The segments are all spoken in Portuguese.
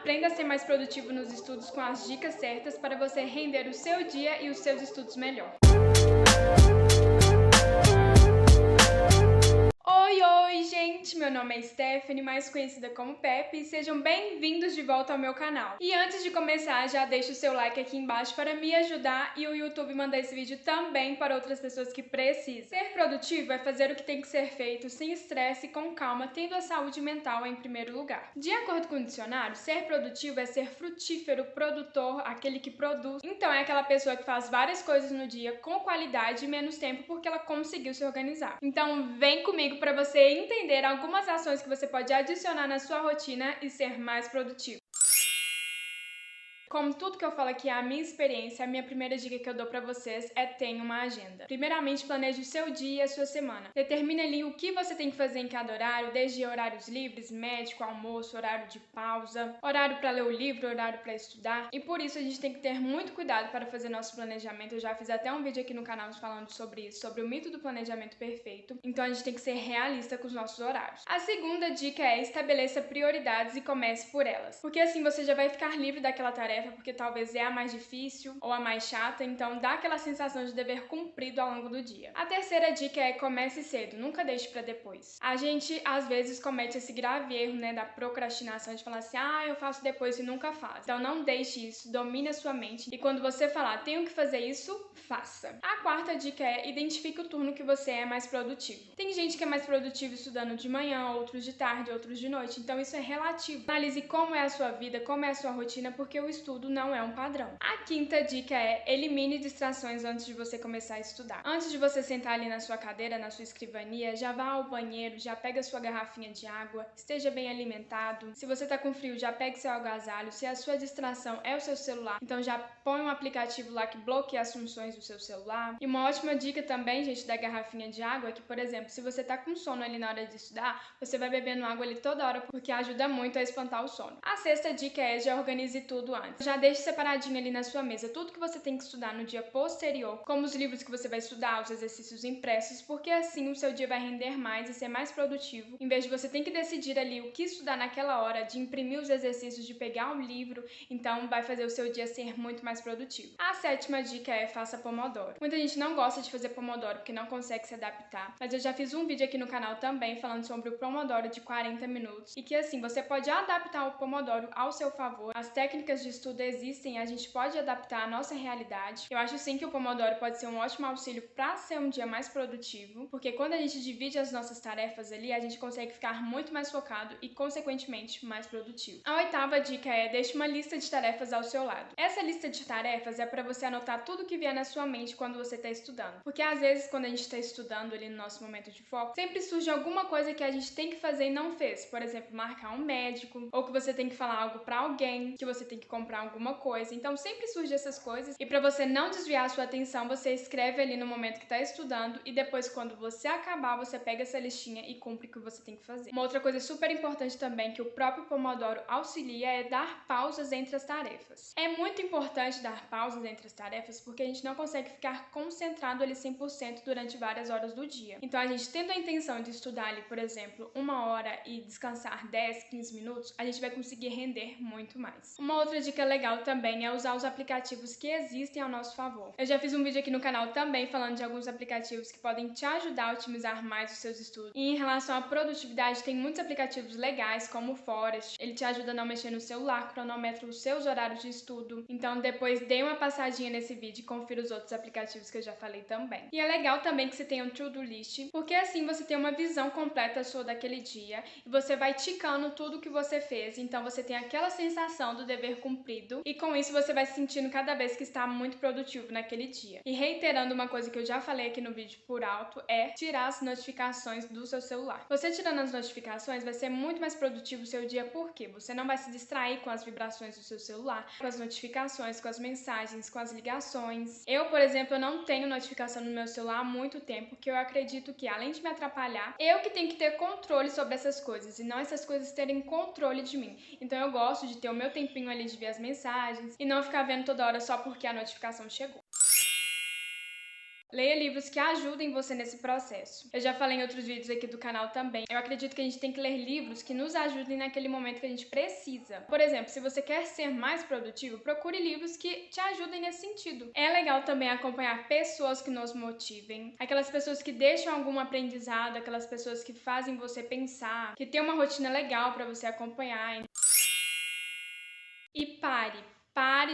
Aprenda a ser mais produtivo nos estudos com as dicas certas para você render o seu dia e os seus estudos melhor. Oi, gente! Meu nome é Stephanie, mais conhecida como Pepe, e sejam bem-vindos de volta ao meu canal. E antes de começar, já deixa o seu like aqui embaixo para me ajudar e o YouTube mandar esse vídeo também para outras pessoas que precisam. Ser produtivo é fazer o que tem que ser feito sem estresse e com calma, tendo a saúde mental em primeiro lugar. De acordo com o dicionário, ser produtivo é ser frutífero, produtor, aquele que produz. Então é aquela pessoa que faz várias coisas no dia com qualidade e menos tempo porque ela conseguiu se organizar. Então vem comigo para você entender algumas ações que você pode adicionar na sua rotina e ser mais produtivo. Como tudo que eu falo aqui é a minha experiência, a minha primeira dica que eu dou pra vocês é tenha uma agenda. Primeiramente, planeje o seu dia e a sua semana. Determine ali o que você tem que fazer em cada horário, desde horários livres, médico, almoço, horário de pausa, horário para ler o livro, horário para estudar. E por isso a gente tem que ter muito cuidado para fazer nosso planejamento. Eu já fiz até um vídeo aqui no canal falando sobre isso, sobre o mito do planejamento perfeito. Então a gente tem que ser realista com os nossos horários. A segunda dica é estabeleça prioridades e comece por elas. Porque assim você já vai ficar livre daquela tarefa porque talvez é a mais difícil ou a mais chata, então dá aquela sensação de dever cumprido ao longo do dia. A terceira dica é comece cedo, nunca deixe para depois. A gente às vezes comete esse grave erro, né, da procrastinação, de falar assim, eu faço depois e nunca faz. Então não deixe isso, domine a sua mente e quando você falar, tenho que fazer isso, faça. A quarta dica é identifique o turno que você é mais produtivo. Tem gente que é mais produtivo estudando de manhã, outros de tarde, outros de noite, então isso é relativo. Analise como é a sua vida, como é a sua rotina, porque o estudo não é um padrão. A quinta dica é elimine distrações antes de você começar a estudar. Antes de você sentar ali na sua cadeira, na sua escrivania, já vá ao banheiro, já pega sua garrafinha de água, esteja bem alimentado. Se você tá com frio, já pegue seu agasalho. Se a sua distração é o seu celular, então já põe um aplicativo lá que bloqueia as funções do seu celular. E uma ótima dica também, gente, da garrafinha de água é que, por exemplo, se você tá com sono ali na hora de estudar, você vai bebendo água ali toda hora porque ajuda muito a espantar o sono. A sexta dica é já organize tudo antes. Já deixe separadinho ali na sua mesa tudo que você tem que estudar no dia posterior, como os livros que você vai estudar, os exercícios impressos, porque assim o seu dia vai render mais e ser mais produtivo, em vez de você ter que decidir ali o que estudar naquela hora, de imprimir os exercícios, de pegar um livro, então vai fazer o seu dia ser muito mais produtivo. A sétima dica é faça Pomodoro. Muita gente não gosta de fazer Pomodoro porque não consegue se adaptar, mas eu já fiz um vídeo aqui no canal também falando sobre o Pomodoro de 40 minutos e que assim, você pode adaptar o Pomodoro ao seu favor. As técnicas de estudo existem, a gente pode adaptar a nossa realidade. Eu acho sim que o Pomodoro pode ser um ótimo auxílio para ser um dia mais produtivo, porque quando a gente divide as nossas tarefas ali, a gente consegue ficar muito mais focado e, consequentemente, mais produtivo. A oitava dica é deixe uma lista de tarefas ao seu lado. Essa lista de tarefas é para você anotar tudo que vier na sua mente quando você está estudando, porque às vezes quando a gente está estudando ali no nosso momento de foco, sempre surge alguma coisa que a gente tem que fazer e não fez. Por exemplo, marcar um médico, ou que você tem que falar algo para alguém, que você tem que comprar alguma coisa. Então sempre surgem essas coisas e para você não desviar a sua atenção, você escreve ali no momento que está estudando e depois quando você acabar, você pega essa listinha e cumpre o que você tem que fazer. Uma outra coisa super importante também que o próprio Pomodoro auxilia é dar pausas entre as tarefas. É muito importante dar pausas entre as tarefas porque a gente não consegue ficar concentrado ali 100% durante várias horas do dia. Então a gente tendo a intenção de estudar ali, por exemplo, 1 hora e descansar 10, 15 minutos, a gente vai conseguir render muito mais. Uma outra dica legal também é usar os aplicativos que existem ao nosso favor. Eu já fiz um vídeo aqui no canal também falando de alguns aplicativos que podem te ajudar a otimizar mais os seus estudos. E em relação à produtividade, tem muitos aplicativos legais, como o Forest. Ele te ajuda a não mexer no celular, cronometra os seus horários de estudo. Então depois dê uma passadinha nesse vídeo e confira os outros aplicativos que eu já falei também. E é legal também que você tenha um to-do list, porque assim você tem uma visão completa sua daquele dia e você vai ticando tudo que você fez. Então você tem aquela sensação do dever cumprido e com isso você vai se sentindo cada vez que está muito produtivo naquele dia. E reiterando uma coisa que eu já falei aqui no vídeo por alto é tirar as notificações do seu celular. Você tirando as notificações vai ser muito mais produtivo o seu dia porque você não vai se distrair com as vibrações do seu celular, com as notificações, com as mensagens, com as ligações. Eu, por exemplo, eu não tenho notificação no meu celular há muito tempo porque eu acredito que além de me atrapalhar, eu que tenho que ter controle sobre essas coisas e não essas coisas terem controle de mim. Então eu gosto de ter o meu tempinho ali de ver as mensagens e não ficar vendo toda hora só porque a notificação chegou. Leia livros que ajudem você nesse processo. Eu já falei em outros vídeos aqui do canal também. Eu acredito que a gente tem que ler livros que nos ajudem naquele momento que a gente precisa. Por exemplo, se você quer ser mais produtivo, procure livros que te ajudem nesse sentido. É legal também acompanhar pessoas que nos motivem, aquelas pessoas que deixam algum aprendizado, aquelas pessoas que fazem você pensar, que tem uma rotina legal para você acompanhar. E pare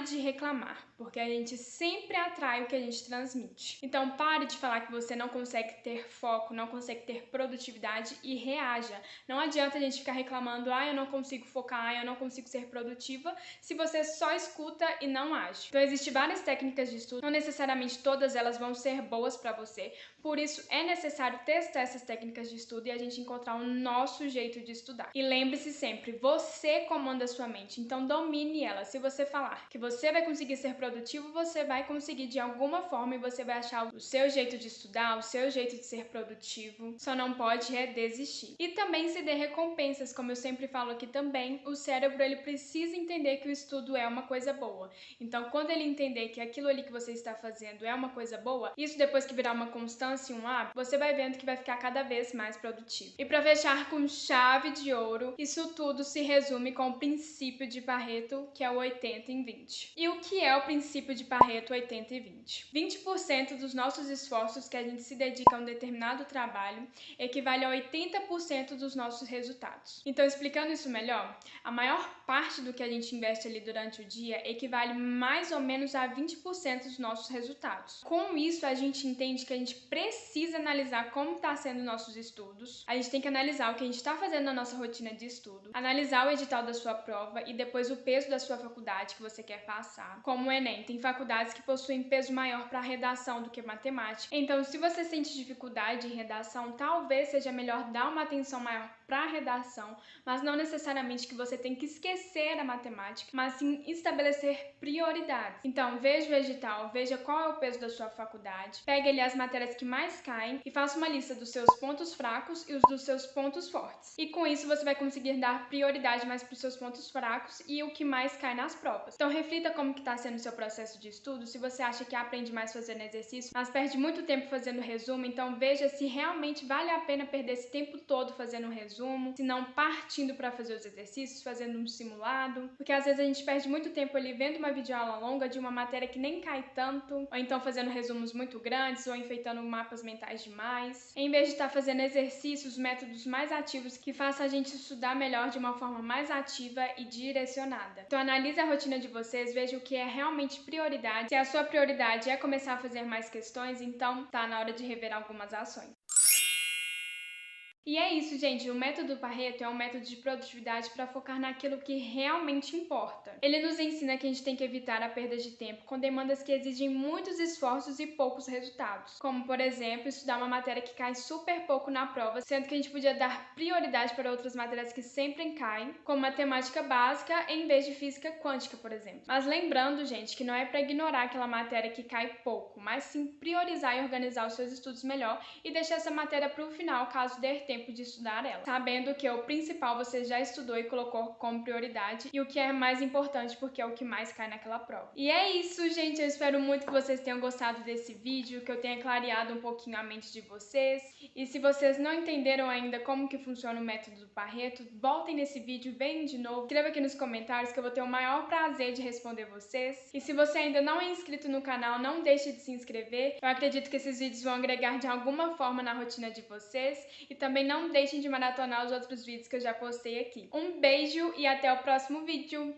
de reclamar, porque a gente sempre atrai o que a gente transmite. Então pare de falar que você não consegue ter foco, não consegue ter produtividade e reaja. Não adianta a gente ficar reclamando, eu não consigo focar, eu não consigo ser produtiva, se você só escuta e não age. Então existem várias técnicas de estudo, não necessariamente todas elas vão ser boas para você, por isso é necessário testar essas técnicas de estudo e a gente encontrar o nosso jeito de estudar. E lembre-se sempre, você comanda a sua mente, então domine ela. Se você falar que você vai conseguir ser produtivo, você vai conseguir de alguma forma e você vai achar o seu jeito de estudar, o seu jeito de ser produtivo. Só não pode desistir. E também se dê recompensas, como eu sempre falo aqui também, o cérebro ele precisa entender que o estudo é uma coisa boa. Então, quando ele entender que aquilo ali que você está fazendo é uma coisa boa, isso depois que virar uma constância e um hábito, você vai vendo que vai ficar cada vez mais produtivo. E para fechar com chave de ouro, isso tudo se resume com o princípio de Pareto, que é o 80 em 20. E o que é o princípio de Pareto 80 e 20? 20% dos nossos esforços que a gente se dedica a um determinado trabalho equivale a 80% dos nossos resultados. Então, explicando isso melhor, a maior parte do que a gente investe ali durante o dia equivale mais ou menos a 20% dos nossos resultados. Com isso, a gente entende que a gente precisa analisar como está sendo nossos estudos, a gente tem que analisar o que a gente está fazendo na nossa rotina de estudo, analisar o edital da sua prova e depois o peso da sua faculdade que você quer passar. Como o Enem, tem faculdades que possuem peso maior para redação do que matemática. Então, se você sente dificuldade em redação, talvez seja melhor dar uma atenção maior para a redação, mas não necessariamente que você tem que esquecer a matemática, mas sim estabelecer prioridades. Então, veja o edital, veja qual é o peso da sua faculdade, pegue ali as matérias que mais caem e faça uma lista dos seus pontos fracos e os dos seus pontos fortes. E com isso você vai conseguir dar prioridade mais para os seus pontos fracos e o que mais cai nas provas. Então, reflita como que está sendo o seu processo de estudo, se você acha que aprende mais fazendo exercício, mas perde muito tempo fazendo resumo, então veja se realmente vale a pena perder esse tempo todo fazendo um resumo, se não partindo para fazer os exercícios, fazendo um simulado, porque às vezes a gente perde muito tempo ali vendo uma videoaula longa de uma matéria que nem cai tanto, ou então fazendo resumos muito grandes, ou enfeitando mapas mentais demais, em vez de estar fazendo exercícios, métodos mais ativos que façam a gente estudar melhor de uma forma mais ativa e direcionada. Então analise a rotina de vocês, veja o que é realmente prioridade. Se a sua prioridade é começar a fazer mais questões, então tá na hora de rever algumas ações. E é isso, gente. O método Pareto é um método de produtividade para focar naquilo que realmente importa. Ele nos ensina que a gente tem que evitar a perda de tempo com demandas que exigem muitos esforços e poucos resultados. Como, por exemplo, estudar uma matéria que cai super pouco na prova, sendo que a gente podia dar prioridade para outras matérias que sempre caem, como matemática básica em vez de física quântica, por exemplo. Mas lembrando, gente, que não é para ignorar aquela matéria que cai pouco, mas sim priorizar e organizar os seus estudos melhor e deixar essa matéria para o final, caso der tempo de estudar ela, sabendo que o principal você já estudou e colocou como prioridade e o que é mais importante porque é o que mais cai naquela prova. E é isso, gente, eu espero muito que vocês tenham gostado desse vídeo, que eu tenha clareado um pouquinho a mente de vocês, e se vocês não entenderam ainda como que funciona o método do Pareto, voltem nesse vídeo, venham de novo, escreva aqui nos comentários que eu vou ter o maior prazer de responder vocês. E se você ainda não é inscrito no canal, não deixe de se inscrever, eu acredito que esses vídeos vão agregar de alguma forma na rotina de vocês, e também não deixem de maratonar os outros vídeos que eu já postei aqui. Um beijo e até o próximo vídeo!